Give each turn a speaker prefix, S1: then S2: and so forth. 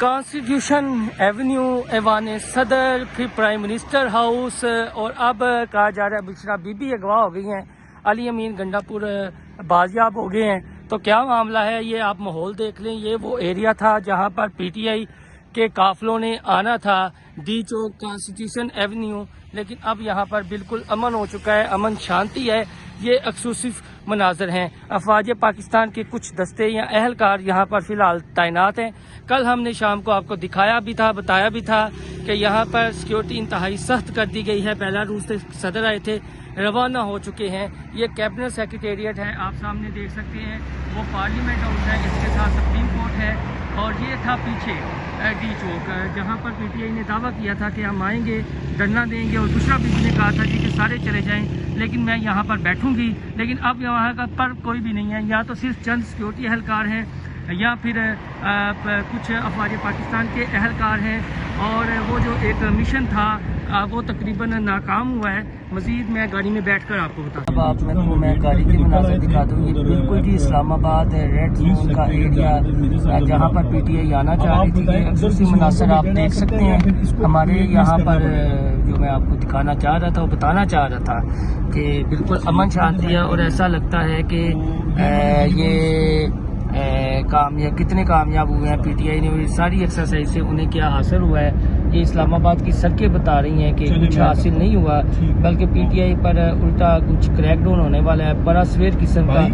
S1: Constitution avenue ایوان صدر، پھر پرائم منسٹر ہاؤس، اور اب کہا جا رہا ہے بشرا بی بی اغوا ہو گئی ہیں، علی امین گنڈا پور بازیاب ہو گئے ہیں۔ تو کیا معاملہ ہے یہ آپ ماحول دیکھ لیں۔ یہ وہ ایریا تھا جہاں پر پی ٹی آئی کے قافلوں نے آنا تھا، ڈی چوک کانسٹیٹیوشن ایونیو، لیکن اب یہاں پر بالکل امن ہو چکا ہے، امن شانتی ہے۔ یہ ایکسکلوسیو مناظر ہیں۔ افواج پاکستان کے کچھ دستے یا اہلکار یہاں پر فی الحال تعینات ہیں۔ کل ہم نے شام کو آپ کو دکھایا بھی تھا، بتایا بھی تھا کہ یہاں پر سیکیورٹی انتہائی سخت کر دی گئی ہے۔ بیلاروس سے صدر آئے تھے، روانہ ہو چکے ہیں۔ یہ کیبنٹ سیکریٹریٹ ہے، آپ سامنے دیکھ سکتے ہیں، وہ پارلیمنٹ ہاؤس ہے، اس کے ساتھ سپریم کورٹ ہے، اور یہ تھا پیچھے ڈی چوک، جہاں پر پی ٹی آئی نے دعویٰ کیا تھا کہ ہم آئیں گے، دھرنا دیں گے، اور دوسرا بھی نے کہا تھا جی کہ سارے چلے جائیں لیکن میں یہاں پر بیٹھوں گی۔ لیکن اب یہاں پر کوئی بھی نہیں ہے، یا تو صرف چند سیکیورٹی اہلکار ہیں یا پھر کچھ افواج پاکستان کے اہلکار ہیں، اور وہ جو ایک مشن تھا وہ تقریباً ناکام ہوا ہے۔ مزید میں گاڑی میں بیٹھ کر آپ کو بتاتا ہوں۔ اب آپ میں گاڑی کے مناظر دکھا دوں۔ یہ بالکل جی اسلام آباد ریڈ زون کا ایریا جہاں پر پی ٹی آئی آنا چاہ رہی تھی، یہ خصوصی مناظر آپ دیکھ سکتے ہیں۔ ہمارے یہاں پر جو میں آپ کو دکھانا چاہ رہا تھا، وہ بتانا چاہ رہا تھا کہ بالکل امن شانتی ہے، اور ایسا لگتا ہے کہ یہ کتنے کامیاب ہوئے ہیں پی ٹی آئی نے ساری ایکسرسائز سے، انہیں کیا حاصل ہوا ہے۔ یہ اسلام آباد کی سڑکیں بتا رہی ہیں کہ کچھ حاصل نہیں ہوا، بلکہ پی ٹی آئی پر الٹا کچھ کریک ڈاؤن ہونے والا ہے، بڑا سویر قسم کا۔